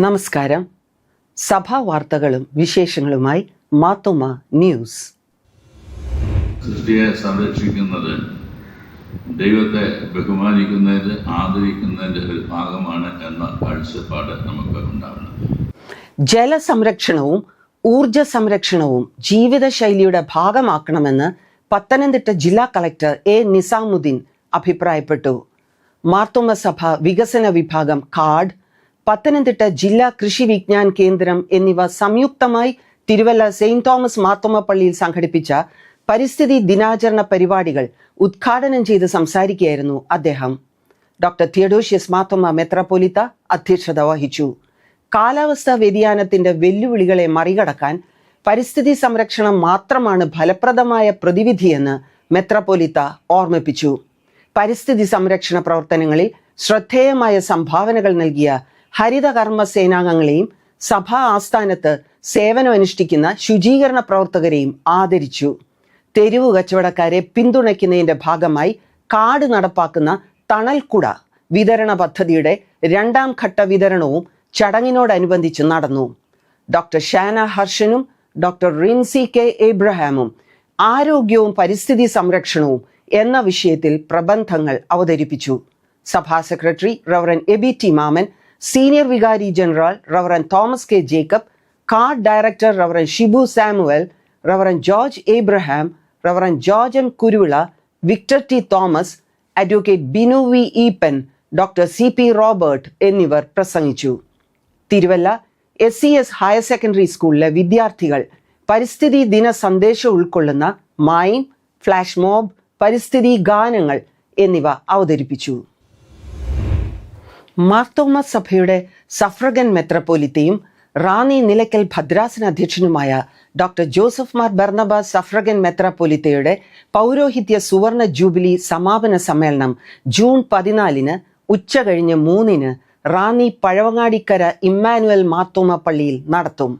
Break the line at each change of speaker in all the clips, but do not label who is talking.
നമസ്കാരം. സഭാ വാർത്തകളും വിശേഷങ്ങളുമായി മാത്തോമ ന്യൂസ്.
സൃഷ്ടിയെ സംരക്ഷിക്കുന്നത് ദൈവത്തെ ബഹുമാനിക്കുന്നതിന് ആദരിക്കുന്നതിൻ്റെ ഒരു ഭാഗമാണ് എന്ന കാഴ്ചപ്പാട് നമുക്ക് ഉണ്ടാവണം.
ജലസംരക്ഷണവും ഊർജ സംരക്ഷണവും ജീവിതശൈലിയുടെ ഭാഗമാക്കണമെന്ന് പത്തനംതിട്ട ജില്ലാ കളക്ടർ എ നിസാമുദ്ദീൻ അഭിപ്രായപ്പെട്ടു. മാർത്തോമ സഭ വികസന വിഭാഗം കാർഡ്, പത്തനംതിട്ട ജില്ലാ കൃഷി വിജ്ഞാൻ കേന്ദ്രം എന്നിവ സംയുക്തമായി തിരുവല്ല സെയിന്റ് തോമസ് മാർത്തോമ പള്ളിയിൽ സംഘടിപ്പിച്ച പരിസ്ഥിതി ദിനാചരണ പരിപാടികൾ ഉദ്ഘാടനം ചെയ്ത് സംസാരിക്കുകയായിരുന്നു അദ്ദേഹം. ഡോക്ടർ തിയഡോഷ്യസ് മാർത്തോമ മെത്രാപ്പൊലീത്ത അധ്യക്ഷത വഹിച്ചു. കാലാവസ്ഥാ വ്യതിയാനത്തിന്റെ വെല്ലുവിളികളെ മറികടക്കാൻ പരിസ്ഥിതി സംരക്ഷണം മാത്രമാണ് ഫലപ്രദമായ പ്രതിവിധിയെന്ന് മെത്രാപ്പൊലീത്ത ഓർമ്മിപ്പിച്ചു. പരിസ്ഥിതി സംരക്ഷണ പ്രവർത്തനങ്ങളിൽ ശ്രദ്ധേയമായ സംഭാവനകൾ നൽകിയ ഹരിതകർമ്മ സേനാംഗങ്ങളെയും സഭാ ആസ്ഥാനത്ത് സേവനമനുഷ്ഠിക്കുന്ന ശുചീകരണ പ്രവർത്തകരെയും ആദരിച്ചു. തെരുവു കച്ചവടക്കാരെ പിന്തുണയ്ക്കുന്നതിന്റെ ഭാഗമായി കാർഡ് നടപ്പാക്കുന്ന തണൽക്കുട വിതരണ പദ്ധതിയുടെ 2ാം ഘട്ട വിതരണവും ചടങ്ങിനോടനുബന്ധിച്ച് നടന്നു. ഡോക്ടർ ഷാന ഹർഷനും ഡോക്ടർ റിൻസി കെ എബ്രഹാമും ആരോഗ്യവും പരിസ്ഥിതി സംരക്ഷണവും എന്ന വിഷയത്തിൽ പ്രബന്ധങ്ങൾ അവതരിപ്പിച്ചു. സഭാ secretary reverend Aby T Mammen, senior vicar general reverend Thomas K Jacob, card director reverend Shibu Samuel, reverend George Abraham, reverend George M Kuruvila, Victor T Thomas, advocate Binu V Eapen, doctor C P Robert എന്നിവർ പ്രസംഗിച്ചു. തിരുവല്ല SES ഹയർ സെക്കൻഡറി സ്കൂളിലെ വിദ്യാർത്ഥികൾ പരിസ്ഥിതി ദിന സന്ദേശം ഉൾക്കൊള്ളുന്ന മൈം, flash mob, പരിസ്ഥിതി ഗാനങ്ങൾ എന്നിവ അവതരിപ്പിച്ചു. മാർത്തോമ സഭയുടെ സഫ്രഗൻ മെത്രാപ്പൊലീത്തയും റാന്നി നിലയ്ക്കൽ ഭദ്രാസന അധ്യക്ഷനുമായ doctor Joseph Mar Barnabas suffragan മെത്രാപ്പൊലീത്തയുടെ പൗരോഹിത്യ സുവർണ ജൂബിലി സമാപന സമ്മേളനം ജൂൺ 14 ഉച്ചകഴിഞ്ഞ് 3 റാന്നി പഴവങ്ങാടിക്കര ഇമ്മാനുവൽ മാർത്തോമ പള്ളിയിൽ നടത്തും.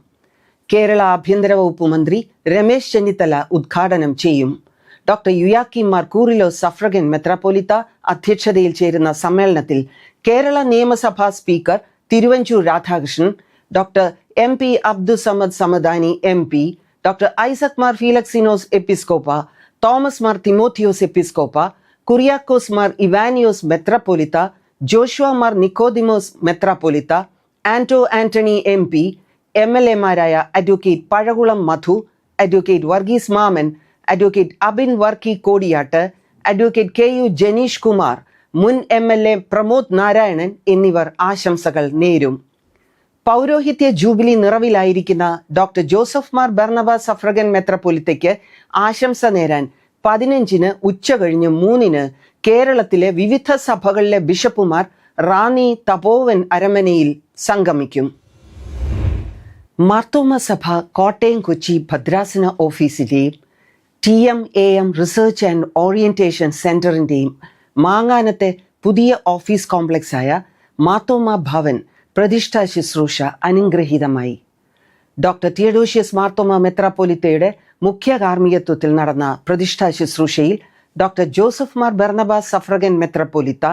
കേരള ആഭ്യന്തര വകുപ്പ് മന്ത്രി രമേശ് ചെന്നിത്തല ഉദ്ഘാടനം ചെയ്യും. Doctor Yuyakim Mar Coorilos suffragan മെത്രാപ്പൊലീത്ത അധ്യക്ഷതയിൽ ചേരുന്ന സമ്മേളനത്തിൽ കേരള നിയമസഭാ speaker Thiruvanchoor Radhakrishnan, doctor MP Abdussamad Samadani MP, doctor Isaac Mar Philoxenos എപ്പിസ്കോപ്പ, തോമസ് മാർ തിമോത്തിയോസ് എപ്പിസ്കോപ്പ, കുറിയാക്കോസ് മാർ ഇവാനിയോസ് മെത്രാപ്പൊലീത്ത, ജോഷുവ മാർ നിക്കോദിമോസ് മെത്രാപ്പൊലീത്ത, ആന്റോ ആന്റണി MP, MLA മാരായ advocate Pazhakulam Madhu, advocate Varghese Mammen, advocate Abin Varkey Kodiyattu, advocate KU Janeesh Kumar, മുൻ MLA പ്രമോദ് നാരായണൻ എന്നിവർ ആശംസകൾ നേരും. പൗരോഹിത്യ ജൂബിലി നിറവിലായിരിക്കുന്ന doctor Joseph Mar Barnabas suffragan മെത്രാപ്പൊലീത്തയ്ക്ക് ആശംസ നേരാൻ 15 ഉച്ചകഴിഞ്ഞ് 3 കേരളത്തിലെ വിവിധ സഭകളിലെ ബിഷപ്പുമാർ റാന്നി തപോവൻ അരമനയിൽ സംഗമിക്കും. മാർത്തോമ സഭ കോട്ടയം കൊച്ചി ഭദ്രാസന ഓഫീസിലെയും TMAM റിസർച്ച് ആൻഡ് ഓറിയന്റേഷൻ സെന്ററിന്റെയും മാങ്ങാനത്തെ പുതിയ ഓഫീസ് കോംപ്ലക്സായ മാർത്തോമ ഭവൻ പ്രതിഷ്ഠാ ശുശ്രൂഷ അനുഗ്രഹീതമായി. ഡോക്ടർ തിയഡോഷ്യസ് മാർത്തോമ മെത്രാപ്പൊലീത്തയുടെ മുഖ്യ കാർമ്മികത്വത്തിൽ നടന്ന പ്രതിഷ്ഠാ ശുശ്രൂഷയിൽ doctor Joseph Mar Barnabas suffragan മെത്രാപ്പൊലീത്ത,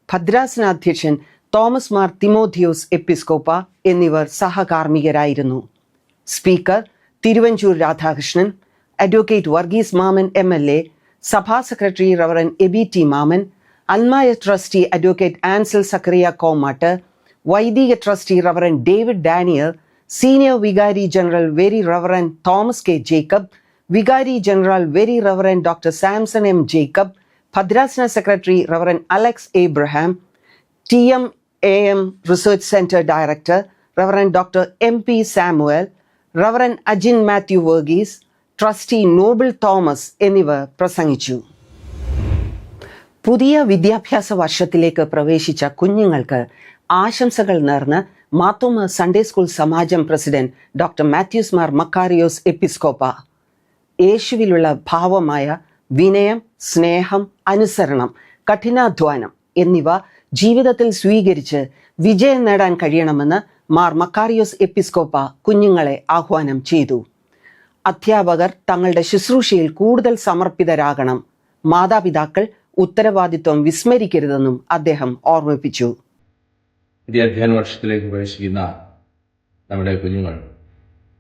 ഭദ്രാസന അധ്യക്ഷൻ തോമസ് മാർ തിമോത്തിയോസ് എപ്പിസ്കോപ്പ എന്നിവർ സഹകാർമ്മികരായിരുന്നു. Speaker Thiruvanchoor Radhakrishnan, advocate Varghese Mammen MLA, സഭാ secretary reverend Aby T Mammen, അൽമായ trustee advocate Ansel Zachariah Komattu, വൈദിക trustee reverend David Daniel, senior vicar general very reverend Thomas K Jacob, vicar general very reverend doctor Samson M Jacob, ഭദ്രാസന secretary reverend Alex Abraham, TMAM research centre director reverend doctor MP Samuel, reverend Ajin Mathew Varghese, trustee Noble Thomas എന്നിവർ പ്രസംഗിച്ചു. പുതിയ വിദ്യാഭ്യാസ വർഷത്തിലേക്ക് പ്രവേശിച്ച കുഞ്ഞുങ്ങൾക്ക് ആശംസകൾ നേർന്ന് മാർത്തോമ സൺഡേ സ്കൂൾ സമാജം president doctor Mathews Mar Macarios എപ്പിസ്കോപ്പ. യേശുവിലുള്ള ഭാവമായ വിനയം, സ്നേഹം, അനുസരണം, കഠിനാധ്വാനം എന്നിവ ജീവിതത്തിൽ സ്വീകരിച്ച് വിജയം നേടാൻ കഴിയണമെന്ന് മാർ മക്കാരിയോസ് എപ്പിസ്കോപ്പ കുഞ്ഞുങ്ങളെ ആഹ്വാനം ചെയ്തു. അധ്യാപകർ തങ്ങളുടെ ശുശ്രൂഷയിൽ കൂടുതൽ സമർപ്പിതരാകണം. മാതാപിതാക്കൾ ഉത്തരവാദിത്വം വിസ്മരിക്കരുതെന്നും അദ്ദേഹം ഓർമ്മിപ്പിച്ചു.
പുതിയ അധ്യയന വർഷത്തിലേക്ക് പ്രവേശിക്കുന്ന നമ്മുടെ കുഞ്ഞുങ്ങൾ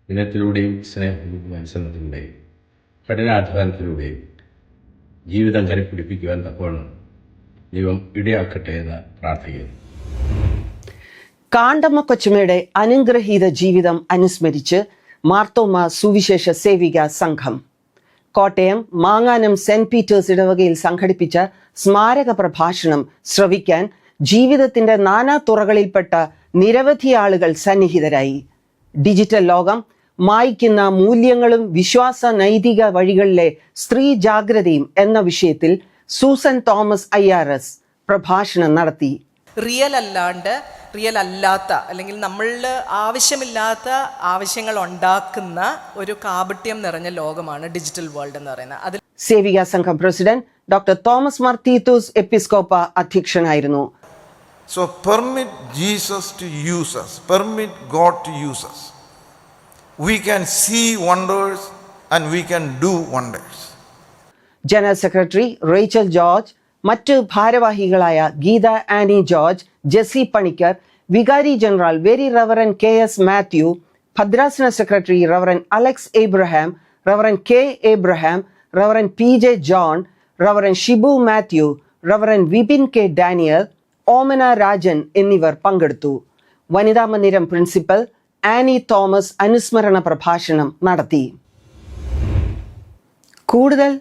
ദിനത്തിലൂടെയും സ്നേഹത്തിലൂടെയും അനുസരണത്തിലൂടെയും കഠിനാധ്വാനത്തിലൂടെയും ജീവിതം കരുപ്പിടിപ്പിക്കുവാൻ തക്കവണ്ണം ദൈവം ഇടയാക്കട്ടെ എന്ന് പ്രാർത്ഥിക്കുന്നു.
കാണ്ടമ്മ കൊച്ചുമ്മയുടെ അനുഗ്രഹീത ജീവിതം അനുസ്മരിച്ച് മാർത്തോമ സുവിശേഷ സേവിക സംഘം കോട്ടയം മാങ്ങാനം സെന്റ് പീറ്റേഴ്സ് ഇടവകയിൽ സംഘടിപ്പിച്ച സ്മാരക പ്രഭാഷണം ശ്രവിക്കാൻ ജീവിതത്തിന്റെ നാനാ തുറകളിൽപ്പെട്ട നിരവധി ആളുകൾ സന്നിഹിതരായി. ഡിജിറ്റൽ ലോകം മായ്ക്കുന്ന മൂല്യങ്ങളും വിശ്വാസ നൈതിക വഴികളിലെ സ്ത്രീ ജാഗ്രതയും എന്ന വിഷയത്തിൽ സൂസൻ തോമസ് IRS പ്രഭാഷണം നടത്തി.
റിയൽ അല്ലാത്ത അല്ലെങ്കിൽ നമ്മളിൽ ആവശ്യമില്ലാത്ത ആവശ്യങ്ങൾ ഉണ്ടാക്കുന്ന ഒരു കാപട്യം നിറഞ്ഞ ലോകമാണ് ഡിജിറ്റൽ വേൾഡ് എന്ന് പറയുന്നത്. അതിൽ
സേവിക സംഘം പ്രസിഡന്റ് ഡോക്ടർ തോമസ് മർത്തീത്തൂസ് എപ്പിസ്കോപ്പ അധ്യക്ഷനായിരുന്നു.
So permit Jesus to use us, permit God to use us. We can see wonders and we can do wonders.
General secretary Rachel George, മറ്റ് ഭാരവാഹികളായ Geetha Annie George, Jessy Panicker, vicar general very reverend KS Mathew, ഭദ്രാസന secretary reverend Alex Abraham, reverend K Abraham, reverend PJ John, reverend Shibu Mathew, reverend Vipin K Daniel, Omana Rajan എന്നിവർ പങ്കെടുത്തു. വനിതാ മന്ദിരം principal Annie Thomas അനുസ്മരണ പ്രഭാഷണം നടത്തി. കൂടുതൽ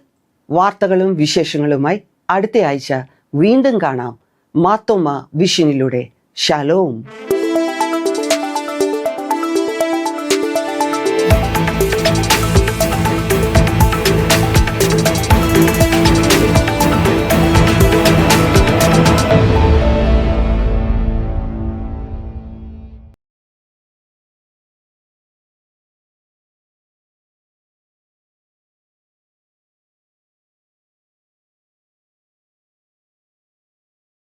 വാർത്തകളും വിശേഷങ്ങളുമായി അടുത്ത ആഴ്ച വീണ്ടും കാണാം. മാർത്തോമ വിഷനിലൂടെ. ഷാലോം.